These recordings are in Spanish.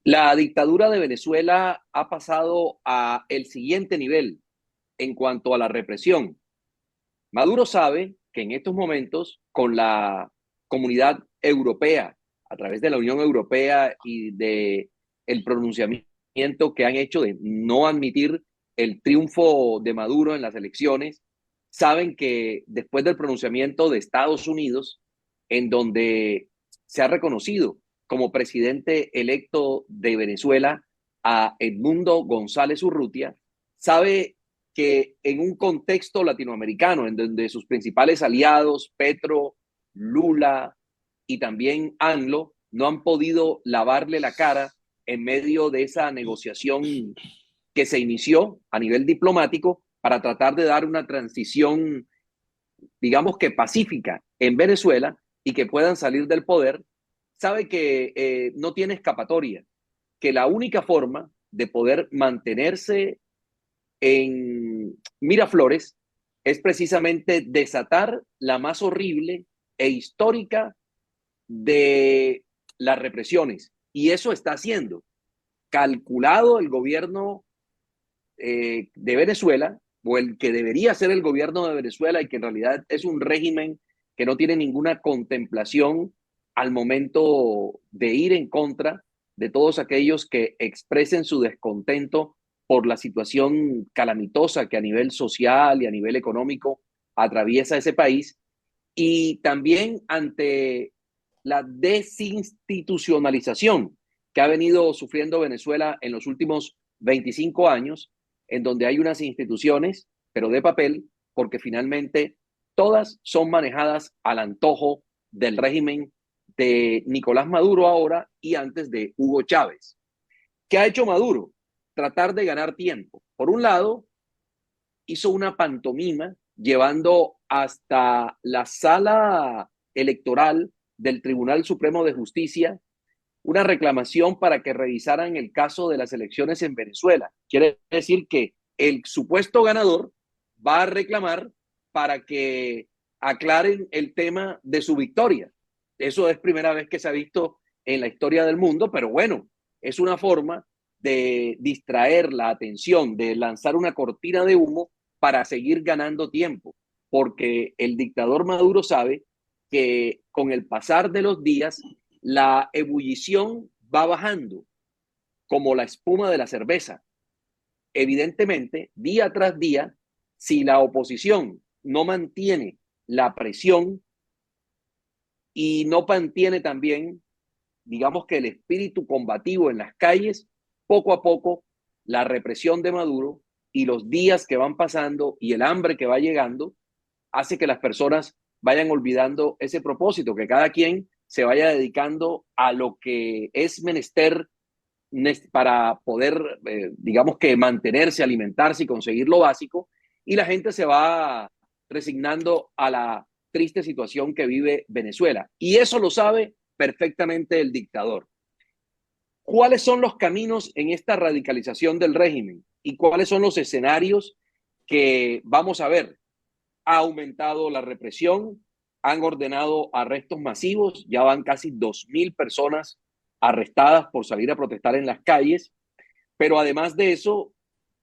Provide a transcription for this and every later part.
La dictadura de Venezuela ha pasado a el siguiente nivel en cuanto a la represión. Maduro sabe que en estos momentos, con la comunidad europea, a través de la Unión Europea y de el pronunciamiento que han hecho de no admitir el triunfo de Maduro en las elecciones, saben que después del pronunciamiento de Estados Unidos, en donde se ha reconocido como presidente electo de Venezuela a Edmundo González Urrutia, sabe que en un contexto latinoamericano, en donde sus principales aliados, Petro, Lula y también ANLO, no han podido lavarle la cara en medio de esa negociación que se inició a nivel diplomático para tratar de dar una transición, digamos que pacífica en Venezuela y que puedan salir del poder, sabe que no tiene escapatoria, que la única forma de poder mantenerse en Miraflores es precisamente desatar la más horrible e histórica de las represiones. Y eso está haciendo. Calculado el gobierno de Venezuela, o el que debería ser el gobierno de Venezuela, y que en realidad es un régimen que no tiene ninguna contemplación al momento de ir en contra de todos aquellos que expresen su descontento por la situación calamitosa que a nivel social y a nivel económico atraviesa ese país, y también ante la desinstitucionalización que ha venido sufriendo Venezuela en los últimos 25 años, en donde hay unas instituciones, pero de papel, porque finalmente todas son manejadas al antojo del régimen de Nicolás Maduro ahora y antes de Hugo Chávez. ¿Qué ha hecho Maduro? Tratar de ganar tiempo. Por un lado, hizo una pantomima llevando hasta la sala electoral del Tribunal Supremo de Justicia una reclamación para que revisaran el caso de las elecciones en Venezuela. Quiere decir que el supuesto ganador va a reclamar para que aclaren el tema de su victoria. Eso es primera vez que se ha visto en la historia del mundo, pero bueno, es una forma de distraer la atención, de lanzar una cortina de humo para seguir ganando tiempo, porque el dictador Maduro sabe que con el pasar de los días la ebullición va bajando como la espuma de la cerveza. Evidentemente, día tras día, si la oposición no mantiene la presión y no mantiene también, digamos que el espíritu combativo en las calles, poco a poco la represión de Maduro y los días que van pasando y el hambre que va llegando hace que las personas vayan olvidando ese propósito, que cada quien se vaya dedicando a lo que es menester para poder, digamos que mantenerse, alimentarse y conseguir lo básico, y la gente se va resignando a la triste situación que vive Venezuela. Y eso lo sabe perfectamente el dictador. ¿Cuáles son los caminos en esta radicalización del régimen? ¿Y cuáles son los escenarios que vamos a ver? Ha aumentado la represión, han ordenado arrestos masivos, ya van casi 2.000 personas arrestadas por salir a protestar en las calles, pero además de eso,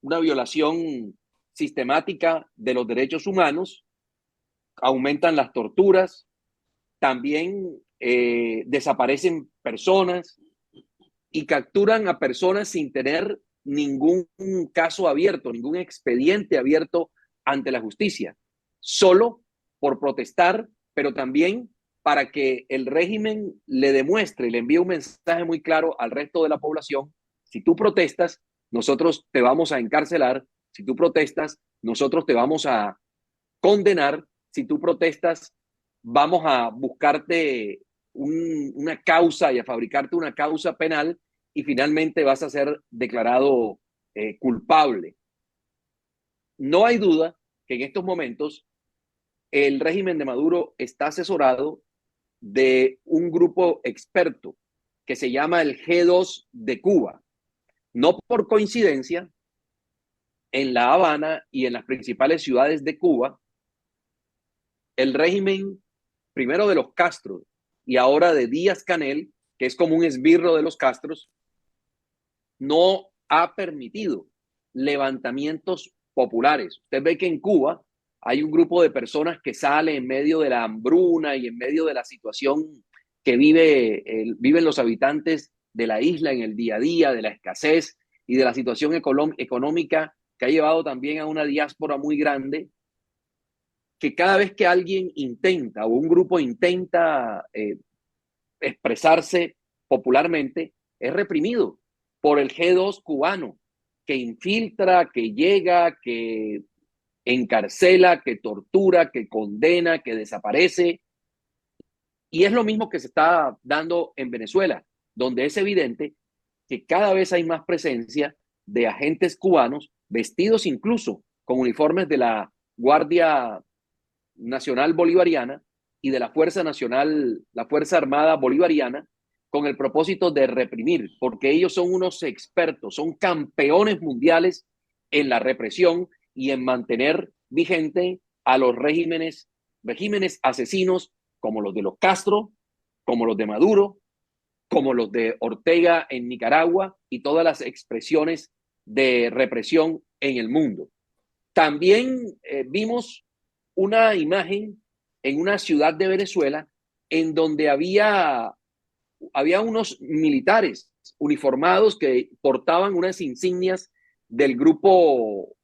una violación sistemática de los derechos humanos, aumentan las torturas, también desaparecen personas y capturan a personas sin tener ningún caso abierto, ningún expediente abierto ante la justicia, solo por protestar, pero también para que el régimen le demuestre y le envíe un mensaje muy claro al resto de la población: si tú protestas, nosotros te vamos a encarcelar; si tú protestas, nosotros te vamos a condenar; si tú protestas, vamos a buscarte una causa y a fabricarte una causa penal, y finalmente vas a ser declarado culpable. No hay duda que en estos momentos el régimen de Maduro está asesorado de un grupo experto que se llama el G2 de Cuba. No por coincidencia, en La Habana y en las principales ciudades de Cuba, el régimen, primero de los Castro y ahora de Díaz Canel, que es como un esbirro de los Castros, no ha permitido levantamientos populares. Usted ve que en Cuba hay un grupo de personas que sale en medio de la hambruna y en medio de la situación que viven los habitantes de la isla en el día a día, de la escasez y de la situación económica que ha llevado también a una diáspora muy grande, que cada vez que alguien intenta o un grupo intenta expresarse popularmente, es reprimido por el G2 cubano, que infiltra, que llega, que encarcela, que tortura, que condena, que desaparece. Y es lo mismo que se está dando en Venezuela, donde es evidente que cada vez hay más presencia de agentes cubanos vestidos incluso con uniformes de la Guardia Nacional Bolivariana y de la Fuerza Nacional, la Fuerza Armada Bolivariana, con el propósito de reprimir, porque ellos son unos expertos, son campeones mundiales en la represión y en mantener vigente a los regímenes asesinos como los de los Castro, como los de Maduro, como los de Ortega en Nicaragua y todas las expresiones de represión en el mundo. También vimos una imagen en una ciudad de Venezuela en donde había unos militares uniformados que portaban unas insignias del grupo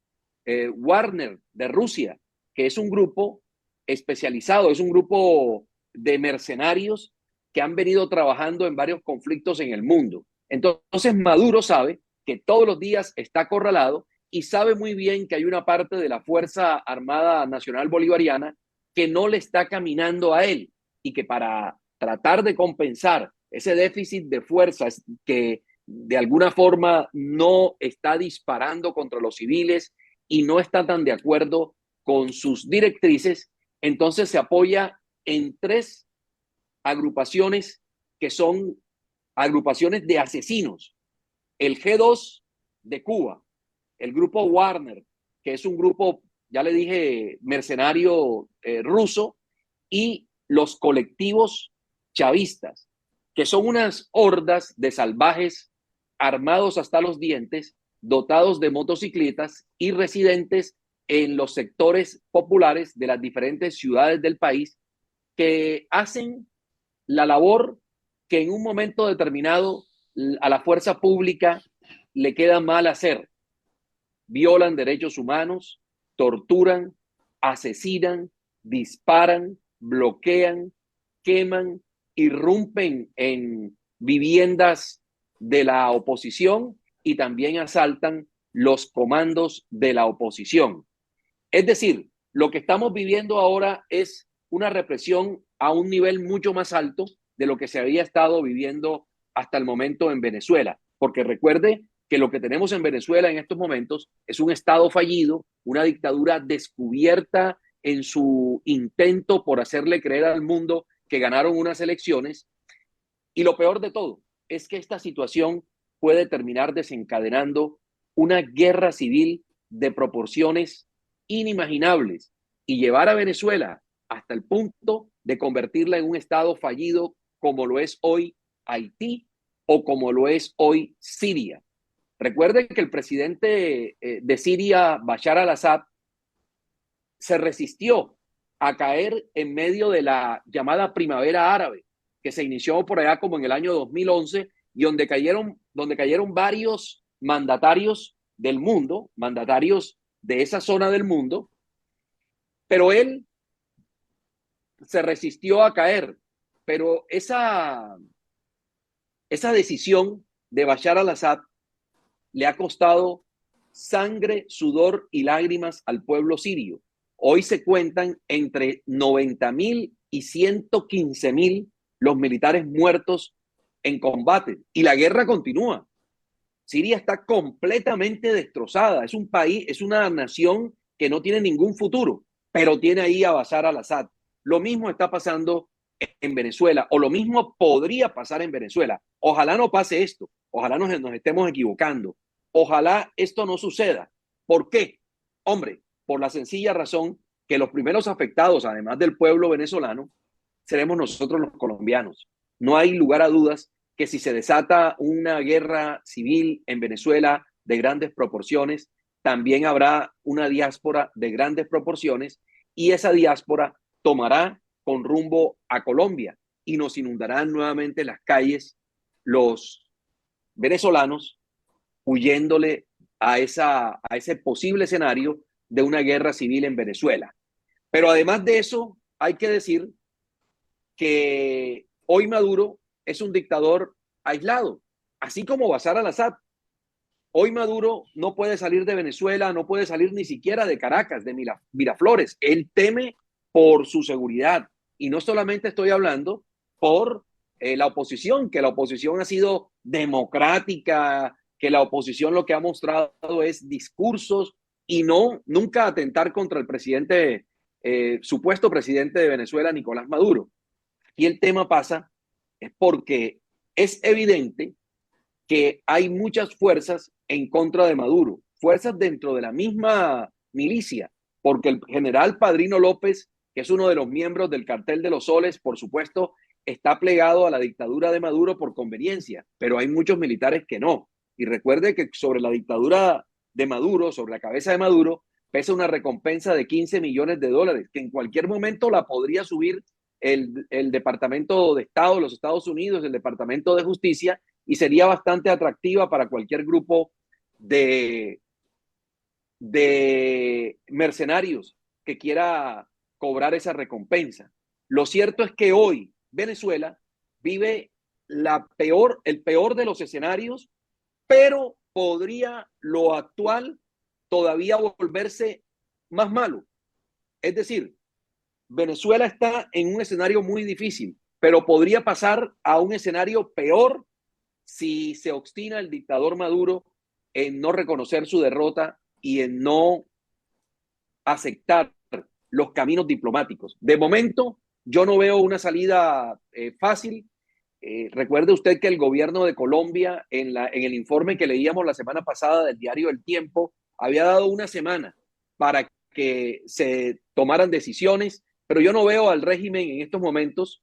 Wagner de Rusia, que es un grupo especializado, es un grupo de mercenarios que han venido trabajando en varios conflictos en el mundo. Entonces Maduro sabe que todos los días está acorralado y sabe muy bien que hay una parte de la Fuerza Armada Nacional Bolivariana que no le está caminando a él y que para tratar de compensar ese déficit de fuerzas que de alguna forma no está disparando contra los civiles y no está tan de acuerdo con sus directrices, entonces se apoya en tres agrupaciones que son agrupaciones de asesinos. El G2 de Cuba, el grupo Wagner, que es un grupo, ya le dije, mercenario ruso, y los colectivos chavistas, que son unas hordas de salvajes armados hasta los dientes, dotados de motocicletas y residentes en los sectores populares de las diferentes ciudades del país, que hacen la labor que en un momento determinado a la fuerza pública le queda mal hacer. Violan derechos humanos, torturan, asesinan, disparan, bloquean, queman, irrumpen en viviendas de la oposición y también asaltan los comandos de la oposición. Es decir, lo que estamos viviendo ahora es una represión a un nivel mucho más alto de lo que se había estado viviendo hasta el momento en Venezuela. Porque recuerde que lo que tenemos en Venezuela en estos momentos es un Estado fallido, una dictadura descubierta en su intento por hacerle creer al mundo que ganaron unas elecciones. Y lo peor de todo es que esta situación puede terminar desencadenando una guerra civil de proporciones inimaginables y llevar a Venezuela hasta el punto de convertirla en un estado fallido como lo es hoy Haití o como lo es hoy Siria. Recuerden que el presidente de Siria, Bashar al-Assad, se resistió a caer en medio de la llamada primavera árabe, que se inició por allá como en el año 2011 y donde cayeron varios mandatarios del mundo, mandatarios de esa zona del mundo, pero él se resistió a caer. Pero esa decisión de Bashar al-Assad le ha costado sangre, sudor y lágrimas al pueblo sirio. Hoy se cuentan entre 90.000 y 115.000 los militares muertos en combate y la guerra continúa. Siria está completamente destrozada. Es un país, es una nación que no tiene ningún futuro, pero tiene ahí a Bashar al-Assad. Lo mismo está pasando en Venezuela, o lo mismo podría pasar en Venezuela. Ojalá no pase esto, ojalá nos estemos equivocando, ojalá esto no suceda. ¿Por qué? Hombre, por la sencilla razón que los primeros afectados, además del pueblo venezolano, seremos nosotros los colombianos. No hay lugar a dudas que si se desata una guerra civil en Venezuela de grandes proporciones, también habrá una diáspora de grandes proporciones y esa diáspora tomará con rumbo a Colombia y nos inundarán nuevamente las calles los venezolanos huyéndole a ese posible escenario de una guerra civil en Venezuela. Pero además de eso, hay que decir que hoy Maduro es un dictador aislado, así como Bashar al-Assad. Hoy Maduro no puede salir de Venezuela, no puede salir ni siquiera de Caracas, de Miraflores. Él teme por su seguridad. Y no solamente estoy hablando por la oposición, que la oposición ha sido democrática, que la oposición lo que ha mostrado es discursos y nunca atentar contra el presidente, supuesto presidente de Venezuela, Nicolás Maduro. Aquí el tema pasa es porque es evidente que hay muchas fuerzas en contra de Maduro, fuerzas dentro de la misma milicia, porque el general Padrino López, que es uno de los miembros del Cartel de los Soles, por supuesto, está plegado a la dictadura de Maduro por conveniencia, pero hay muchos militares que no. Y recuerde que sobre la dictadura de Maduro, sobre la cabeza de Maduro, pesa una recompensa de 15 millones de dólares, que en cualquier momento la podría subir el Departamento de Estado de los Estados Unidos, el Departamento de Justicia, y sería bastante atractiva para cualquier grupo de mercenarios que quiera cobrar esa recompensa. Lo cierto es que hoy Venezuela vive el peor de los escenarios, pero podría lo actual todavía volverse más malo. Es decir, Venezuela está en un escenario muy difícil, pero podría pasar a un escenario peor si se obstina el dictador Maduro en no reconocer su derrota y en no aceptar los caminos diplomáticos. De momento, yo no veo una salida fácil. Recuerde usted que el gobierno de Colombia, en el informe que leíamos la semana pasada del diario El Tiempo, había dado una semana para que se tomaran decisiones, pero yo no veo al régimen en estos momentos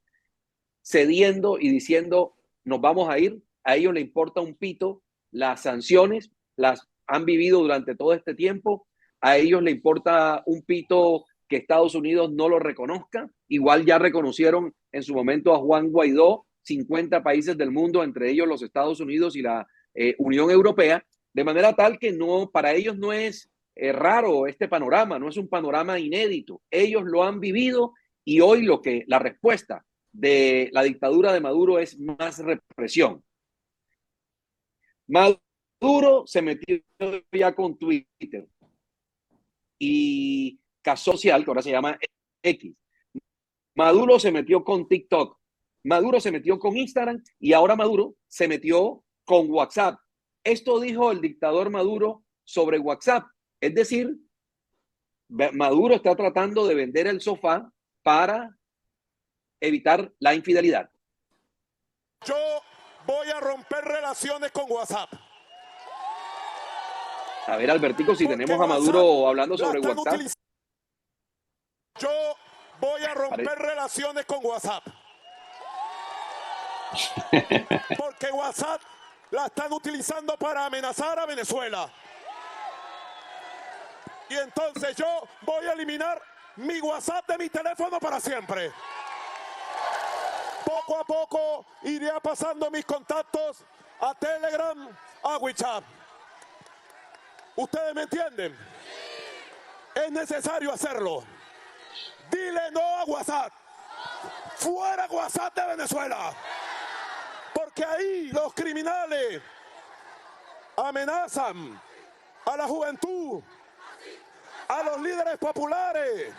cediendo y diciendo nos vamos a ir. A ellos les importa un pito las sanciones, las han vivido durante todo este tiempo. A ellos les importa un pito que Estados Unidos no lo reconozca. Igual ya reconocieron en su momento a Juan Guaidó 50 países del mundo, entre ellos los Estados Unidos y la Unión Europea, de manera tal que no, para ellos no es raro este panorama, no es un panorama inédito. Ellos lo han vivido y hoy la respuesta de la dictadura de Maduro es más represión. Maduro se metió ya con Twitter y Caso Social, que ahora se llama X. Maduro se metió con TikTok. Maduro se metió con Instagram y ahora Maduro se metió con WhatsApp. Esto dijo el dictador Maduro sobre WhatsApp. Es decir, Maduro está tratando de vender el sofá para evitar la infidelidad. Yo voy a romper relaciones con WhatsApp. A ver, Albertico, si tenemos a Maduro hablando sobre WhatsApp. Yo voy a romper relaciones con WhatsApp. Porque WhatsApp la están utilizando para amenazar a Venezuela. Y entonces yo voy a eliminar mi WhatsApp de mi teléfono para siempre. Poco a poco iré pasando mis contactos a Telegram, a WhatsApp. ¿Ustedes me entienden? Es necesario hacerlo. Dile no a WhatsApp. Fuera WhatsApp de Venezuela. Porque ahí los criminales amenazan a la juventud, a los líderes populares.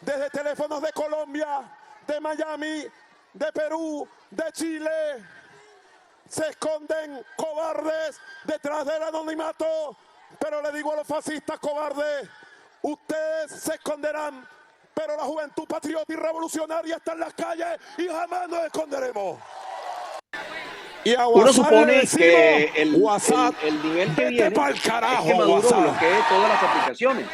Desde teléfonos de Colombia, de Miami, de Perú, de Chile, se esconden cobardes detrás del anonimato, pero le digo a los fascistas cobardes, ustedes se esconderán, pero la juventud patriota y revolucionaria está en las calles y jamás nos esconderemos. Y a uno supone que el nivel que viene pa'l carajo, es que Maduro WhatsApp bloquee todas las aplicaciones.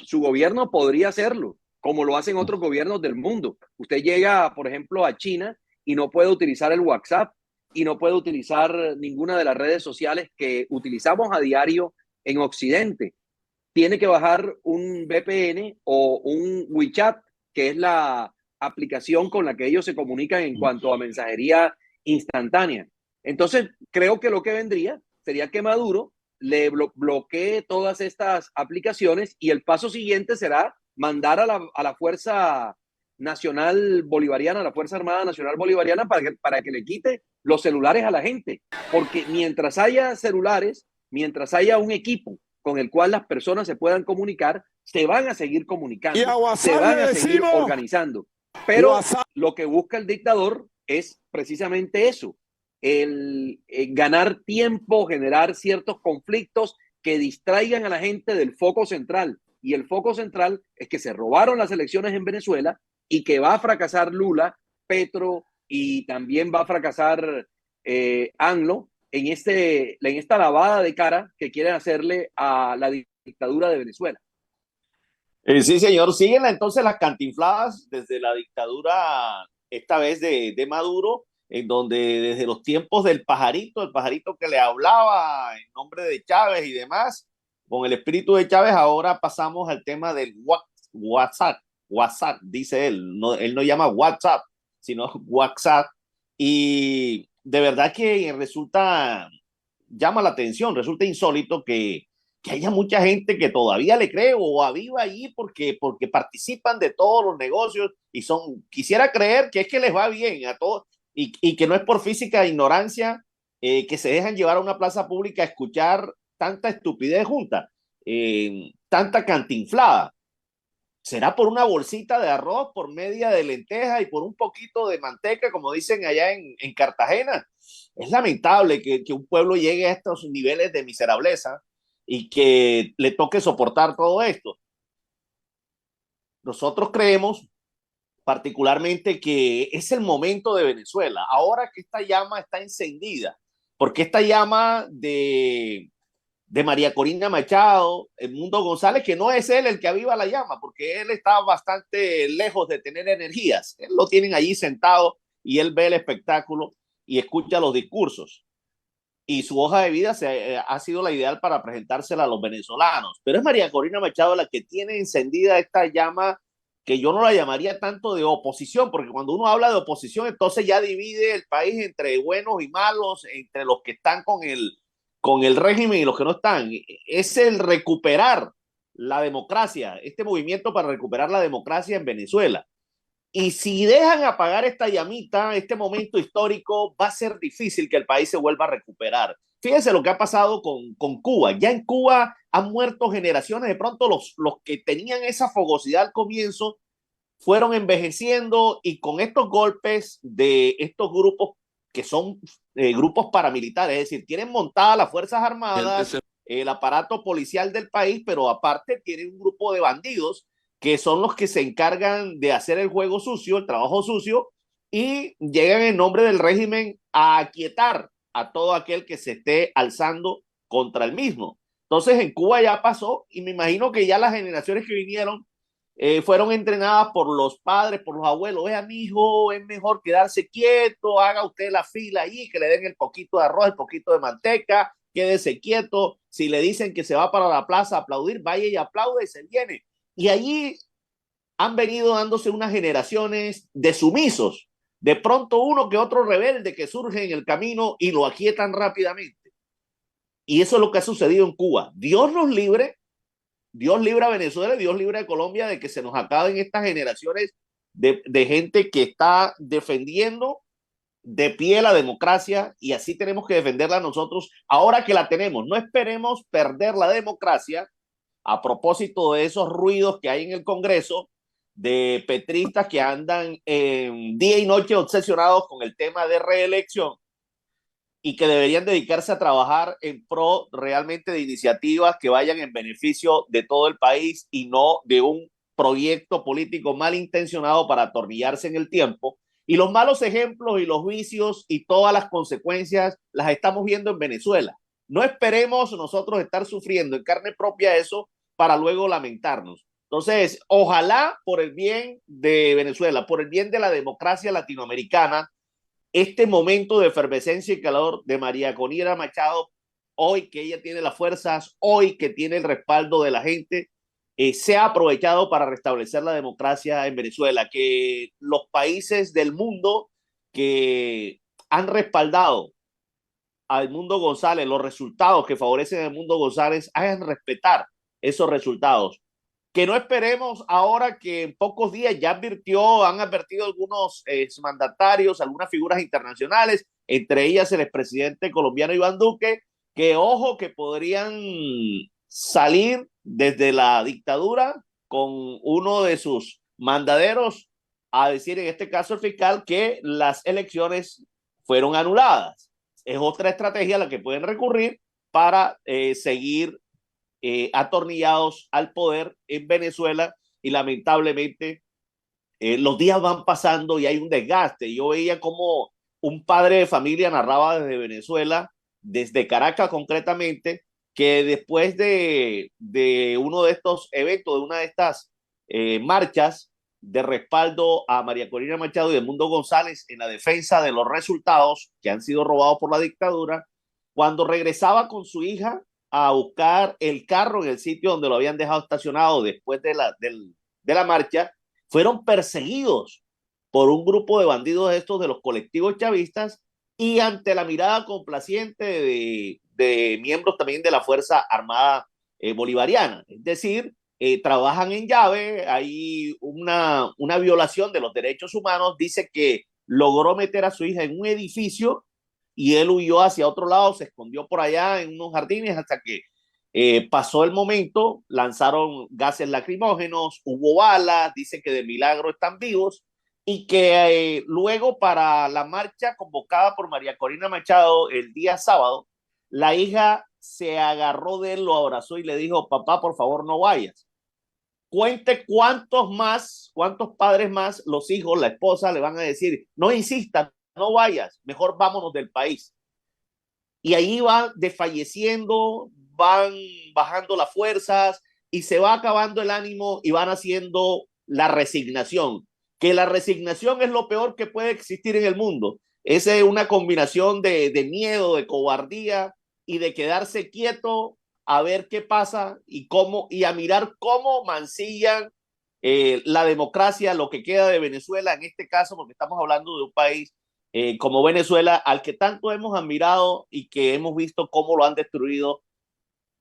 Su gobierno podría hacerlo, como lo hacen otros gobiernos del mundo. Usted llega, por ejemplo, a China y no puede utilizar el WhatsApp y no puede utilizar ninguna de las redes sociales que utilizamos a diario en Occidente. Tiene que bajar un VPN o un WeChat, que es la aplicación con la que ellos se comunican en cuanto a mensajería instantánea. Entonces, creo que lo que vendría sería que Maduro le bloquee todas estas aplicaciones y el paso siguiente será mandar a la Fuerza Nacional Bolivariana, a la Fuerza Armada Nacional Bolivariana, para que le quite los celulares a la gente. Porque mientras haya celulares, mientras haya un equipo con el cual las personas se puedan comunicar, se van a seguir comunicando, se van a seguir organizando. Pero lo que busca el dictador es precisamente eso, el ganar tiempo, generar ciertos conflictos que distraigan a la gente del foco central. Y el foco central es que se robaron las elecciones en Venezuela y que va a fracasar Lula, Petro y también va a fracasar ANLO en esta lavada de cara que quieren hacerle a la dictadura de Venezuela. Sí, señor. Siguen entonces las cantinfladas desde la dictadura, esta vez de Maduro, en donde desde los tiempos del pajarito, el pajarito que le hablaba en nombre de Chávez y demás, con el espíritu de Chávez, ahora pasamos al tema del WhatsApp. WhatsApp, dice él no llama WhatsApp, sino WhatsApp. Y de verdad que llama la atención, resulta insólito que haya mucha gente que todavía le cree o aviva ahí porque participan de todos los negocios y quisiera creer que es que les va bien a todos y que no es por física ignorancia que se dejan llevar a una plaza pública a escuchar tanta estupidez junta, tanta cantinflada. ¿Será por una bolsita de arroz, por media de lenteja y por un poquito de manteca, como dicen allá en Cartagena? Es lamentable que un pueblo llegue a estos niveles de miserableza y que le toque soportar todo esto. Nosotros creemos particularmente que es el momento de Venezuela, ahora que esta llama está encendida, porque esta llama de María Corina Machado, Edmundo González, que no es él el que aviva la llama, porque él está bastante lejos de tener energías. Él lo tienen allí sentado y él ve el espectáculo y escucha los discursos. Y su hoja de vida ha sido la ideal para presentársela a los venezolanos. Pero es María Corina Machado la que tiene encendida esta llama que yo no la llamaría tanto de oposición, porque cuando uno habla de oposición, entonces ya divide el país entre buenos y malos, entre los que están con el régimen y los que no están. Es el recuperar la democracia, este movimiento para recuperar la democracia en Venezuela. Y si dejan apagar esta llamita, este momento histórico, va a ser difícil que el país se vuelva a recuperar. Fíjense lo que ha pasado con Cuba. Ya en Cuba han muerto generaciones. De pronto los que tenían esa fogosidad al comienzo fueron envejeciendo y con estos golpes de estos grupos que son grupos paramilitares, es decir, tienen montadas las Fuerzas Armadas, el aparato policial del país, pero aparte tienen un grupo de bandidos que son los que se encargan de hacer el juego sucio, el trabajo sucio, y llegan en nombre del régimen a aquietar a todo aquel que se esté alzando contra el mismo. Entonces en Cuba ya pasó y me imagino que ya las generaciones que vinieron fueron entrenadas por los padres, por los abuelos. Vea, mi hijo, es mejor quedarse quieto, haga usted la fila ahí, que le den el poquito de arroz, el poquito de manteca, quédese quieto. Si le dicen que se va para la plaza a aplaudir, vaya y aplaude y se viene. Y allí han venido dándose unas generaciones de sumisos. De pronto uno que otro rebelde que surge en el camino y lo aquietan rápidamente. Y eso es lo que ha sucedido en Cuba. Dios libre a Venezuela, Dios libre a Colombia de que se nos acaben estas generaciones de gente que está defendiendo de pie la democracia y así tenemos que defenderla nosotros ahora que la tenemos. No esperemos perder la democracia a propósito de esos ruidos que hay en el Congreso de petristas que andan día y noche obsesionados con el tema de reelección y que deberían dedicarse a trabajar en pro realmente de iniciativas que vayan en beneficio de todo el país y no de un proyecto político malintencionado para atornillarse en el tiempo. Y los malos ejemplos y los vicios y todas las consecuencias las estamos viendo en Venezuela. No esperemos nosotros estar sufriendo en carne propia eso para luego lamentarnos. Entonces, ojalá por el bien de Venezuela, por el bien de la democracia latinoamericana, este momento de efervescencia y calor de María Corina Machado, hoy que ella tiene las fuerzas, hoy que tiene el respaldo de la gente, sea aprovechado para restablecer la democracia en Venezuela, que los países del mundo que han respaldado al Mundo González, los resultados que favorecen al Mundo González, hagan respetar esos resultados. Que no esperemos ahora que en pocos días ya han advertido algunos mandatarios, algunas figuras internacionales, entre ellas el expresidente colombiano Iván Duque, que ojo que podrían salir desde la dictadura con uno de sus mandaderos a decir, en este caso el fiscal, que las elecciones fueron anuladas. Es otra estrategia a la que pueden recurrir para seguir atornillados al poder en Venezuela, y lamentablemente los días van pasando y hay un desgaste. Yo veía como un padre de familia narraba desde Venezuela, desde Caracas concretamente, que después de uno de estos eventos, de una de estas marchas de respaldo a María Corina Machado y Edmundo González en la defensa de los resultados que han sido robados por la dictadura, cuando regresaba con su hija a buscar el carro en el sitio donde lo habían dejado estacionado después de la marcha, fueron perseguidos por un grupo de bandidos estos de los colectivos chavistas, y ante la mirada complaciente de miembros también de la Fuerza Armada Bolivariana. Es decir, trabajan en llave, hay una violación de los derechos humanos. Dice que logró meter a su hija en un edificio y él huyó hacia otro lado, se escondió por allá en unos jardines hasta que pasó el momento, lanzaron gases lacrimógenos, hubo balas, dice que de milagro están vivos, y que luego para la marcha convocada por María Corina Machado el día sábado, la hija se agarró de él, lo abrazó y le dijo, papá, por favor no vayas. Cuente cuántos padres más, los hijos, la esposa le van a decir, no insistan, no vayas, mejor vámonos del país. Y ahí van desfalleciendo, van bajando las fuerzas y se va acabando el ánimo y van haciendo la resignación, que la resignación es lo peor que puede existir en el mundo. Es una combinación de miedo, de cobardía y de quedarse quieto a ver qué pasa y a mirar cómo mancillan la democracia, lo que queda de Venezuela en este caso, porque estamos hablando de un país como Venezuela, al que tanto hemos admirado y que hemos visto cómo lo han destruido.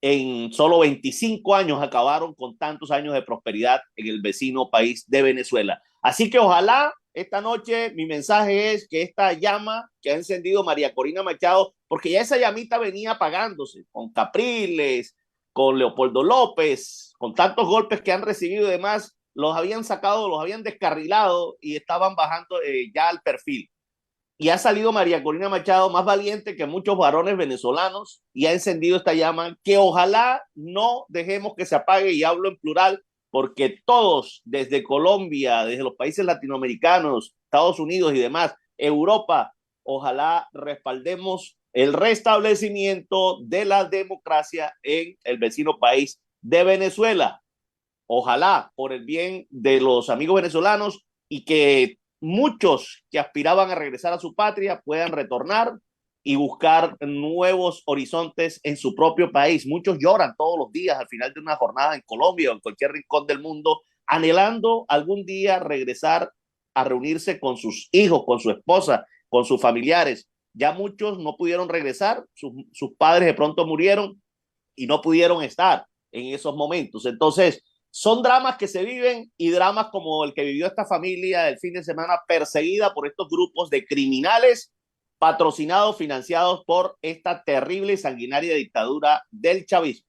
En solo 25 años acabaron con tantos años de prosperidad en el vecino país de Venezuela. Así que ojalá esta noche mi mensaje es que esta llama que ha encendido María Corina Machado, porque ya esa llamita venía apagándose con Capriles, con Leopoldo López, con tantos golpes que han recibido y demás, los habían sacado, los habían descarrilado y estaban bajando ya al perfil. Y ha salido María Corina Machado más valiente que muchos varones venezolanos y ha encendido esta llama que ojalá no dejemos que se apague, y hablo en plural porque todos, desde Colombia, desde los países latinoamericanos, Estados Unidos y demás, Europa, ojalá respaldemos el restablecimiento de la democracia en el vecino país de Venezuela. Ojalá por el bien de los amigos venezolanos y que muchos que aspiraban a regresar a su patria puedan retornar y buscar nuevos horizontes en su propio país. Muchos lloran todos los días al final de una jornada en Colombia o en cualquier rincón del mundo, anhelando algún día regresar a reunirse con sus hijos, con su esposa, con sus familiares. Ya muchos no pudieron regresar, sus padres de pronto murieron y no pudieron estar en esos momentos. Entonces, son dramas que se viven, y dramas como el que vivió esta familia el fin de semana, perseguida por estos grupos de criminales patrocinados, financiados por esta terrible y sanguinaria dictadura del chavismo.